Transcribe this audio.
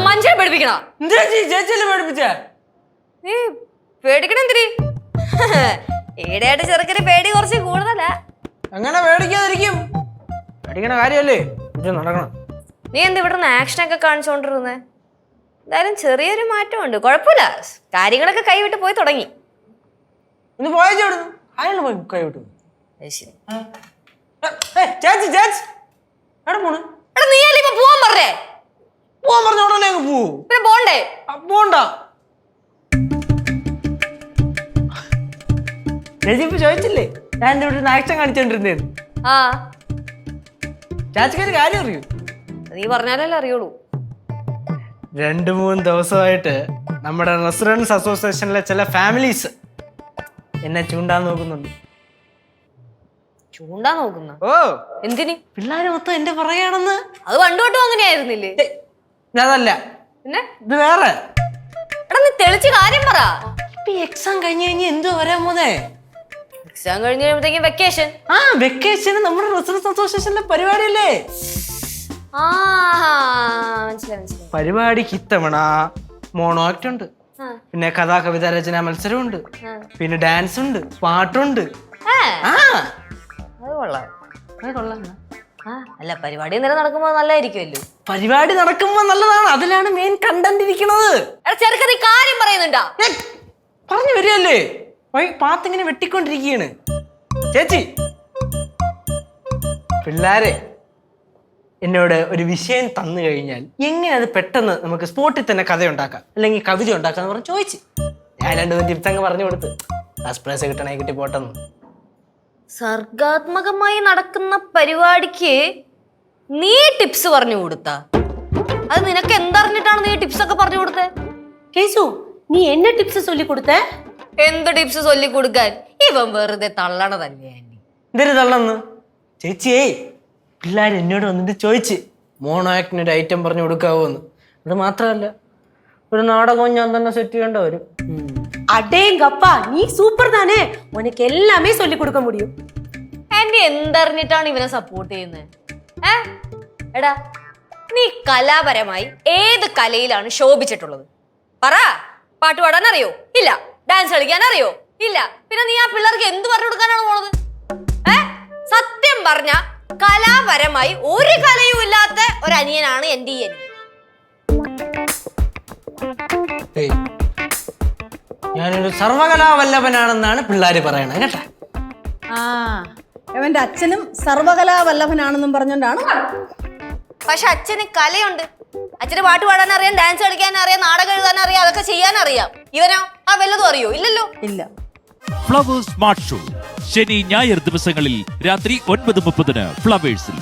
മനുഷ്യനെ പേടിപ്പിക്കണ ചേച്ചിയല്ലേ പേടിപ്പിച്ചേ? നീ പേടിക്കണ എന്തിരി? ഈടെയായിട്ട് ചെറുക്കന് പേടി കുറച്ച് കൂടുതലാ. അങ്ങനെ പേടിക്കാതിരിക്കും. പേടിക്കണ കാര്യല്ലേ നടക്കണം. നീ എന്ത് ഇവിടുന്ന് ആക്ഷനൊക്കെ കാണിച്ചോണ്ടിരുന്നേ? എന്തായാലും ചെറിയൊരു മാറ്റമുണ്ട്, കുഴപ്പമില്ല. കാര്യങ്ങളൊക്കെ കൈവിട്ട് പോയി തുടങ്ങി. ഇന്ന് പോയവിടുന്നു അയാൾ പോയി കൈവിട്ടു. ചേച്ചി ചേച്ചി എവിടെ പോണ്? എടാ നീ അല്ലേ ഇപ്പൊ പോവാൻ പറഞ്ഞേ? പോവാൻ പറഞ്ഞ ഉടനെ അങ്ങ് പോവൂ. പിന്നെ പോണ്ടേ? പോണ്ട. ചേച്ചി ഇപ്പൊ ചോദിച്ചില്ലേ ഞാൻ എന്റെ ഇവിടെ ആക്ഷൻ കാണിച്ചോണ്ടിരുന്നേന്ന്? ആ ചാച്ചിക്കൊരു കാര്യം അറിയൂ? നീ പറഞ്ഞാലല്ലേ അറിയുള്ളൂ. 2-3 ദിവസമായിട്ട് നമ്മുടെ റെസിഡൻസ് അസോസിയേഷനിലെ ചില ഫാമിലീസ് എന്നെ ചൂണ്ടാൻ നോക്കുന്നുണ്ട്. ചൂണ്ടാ നോക്കുന്ന? ഓ എന്തിന്? പിള്ളേര് മൊത്തം എന്റെ പറയാണെന്ന്. അത് പണ്ടുതൊട്ടും അങ്ങനെയായിരുന്നില്ലേ? അതല്ല, പിന്നെ ഇത് വേറെ. എടാ നീ തെളിച്ച് കാര്യം പറ. എക്സാം കഴിഞ്ഞ് എന്തോ വരാൻ പോന്നേ? എക്സാം കഴിഞ്ഞ് കഴിയുമ്പോഴത്തേക്കും വെക്കേഷൻ. ആ വെക്കേഷന് നമ്മുടെ റെസിഡൻസ് അസോസിയേഷനിലെ പരിപാടിയല്ലേ? മനസ്സിലായി. പരിപാടിക്ക് ഇത്തവണ മോണോ ആക്ട് ഉണ്ട്, പിന്നെ കഥാ കവിത രചനാ മത്സരമുണ്ട്, പിന്നെ ഡാൻസ് ഉണ്ട്, പാട്ടുണ്ട്. അല്ല പരിപാടി നേരം നടക്കുമ്പോ നല്ലതായിരിക്കുമല്ലോ. പരിപാടി നടക്കുമ്പോ നല്ലതാണ്, അതിലാണ് മെയിൻ കണ്ടന്റ് ഇരിക്കുന്നത്. ചെറുക്കൻ നീ കാര്യം പറയുന്നുണ്ടാ? പറഞ്ഞു വരികയല്ലേ, പാത്തിങ്ങനെ വെട്ടിക്കൊണ്ടിരിക്കുകയാണ്. ചേച്ചി പിള്ളാരെ എന്നോട് ഒരു വിഷയം തന്നു കഴിഞ്ഞാൽ എങ്ങനെ അത് പെട്ടെന്ന് നമുക്ക് സ്പോട്ടിൽ തന്നെ കഥ ഉണ്ടാക്കാം അല്ലെങ്കിൽ കവിത ഉണ്ടാക്കാം എന്ന് പറഞ്ഞ് ചോദിച്ചു. ഞാൻ 2 ടിപ്സ് അങ്ങ് പറഞ്ഞു കൊടുത്ത് ഫസ്റ്റ് പ്രൈസ് കിട്ടണേ കിട്ടി പോട്ടെന്ന്. സർഗാത്മകമായി നടക്കുന്ന പരിപാടിക്ക് നീ ടിപ്സ് പറഞ്ഞു കൊടുത്ത? അത് നിനക്ക് എന്തറിഞ്ഞിട്ടാണ് നീ ടിപ്സ് ഒക്കെ പറഞ്ഞു കൊടുത്തേ? കേസു നീ എന്നെ ടിപ്സ് ചൊല്ലി കൊടുത്തേ? എന്ത് ടിപ്സ് ചൊല്ലി കൊടുക്കാൻ? ഇവൻ വെറുതെ തള്ളണ തന്നെ. എന്തൊരു തള്ളന്ന് ചേച്ചിയേ, പിള്ളേർ എന്നോട് വന്നിട്ട് ചോദിച്ച് മോണോ ആക്ടിന് ഒരു ഐറ്റം പറഞ്ഞു കൊടുക്കാവോ എന്ന്. അത് മാത്രമല്ല ഒരു നാടകവും ഞാൻ തന്നെ സെറ്റ് ചെയ്യേണ്ട വരും. അടേങ്കപ്പാ നീ സൂപ്പർ താനേ, ഉനക്ക് എല്ലാമേ ചൊല്ലി കൊടുക്കാൻ മുടിയും. എന്നെ എന്തറിഞ്ഞിട്ടാണ് ഇവനെ സപ്പോർട്ട് ചെയ്യുന്നത്? എടാ നീ കലാപരമായി ഏത് കലയിലാണ് ശോഭിച്ചിട്ടുള്ളത്? പറ. പാട്ട് പാടാൻ അറിയോ? ഇല്ല. ഡാൻസ് കളിക്കാൻ അറിയോ? ഇല്ല. പിന്നെ നീ ആ പിള്ളേർക്ക് എന്ത് പറഞ്ഞു കൊടുക്കാനാണ് പോണത്? സത്യം പറഞ്ഞ കലാപരമായി ഒരു കലയും ഇല്ലാത്ത ഒരു അനിയനാണ് എന്റെ ഈ അനിയൻ. ഞാനൊരു സർവകലാവല്ലഭനാണെന്നാണ് പിള്ളേര് പറയണത് കേട്ടാ. അവന്റെ അച്ഛനും സർവകലാവല്ലഭനാണെന്നും പറഞ്ഞോണ്ടാണ്. പക്ഷെ അച്ഛന് കലയുണ്ട്. അച്ഛന് പാട്ട് പാടാൻ അറിയാം, ഡാൻസ് കളിക്കാൻ അറിയാം, നാടകം എഴുതാൻ അറിയാം, അതൊക്കെ ചെയ്യാൻ അറിയാം. ഇവനോ ആ വല്ലതും അറിയോ? ഇല്ലല്ലോ. ഇല്ല. ഫ്ലവേഴ്സ് സ്മാർട്ട് ഷോ ശനി ഞായർ ദിവസങ്ങളിൽ രാത്രി 9:30 ഫ്ലവേഴ്സിൽ.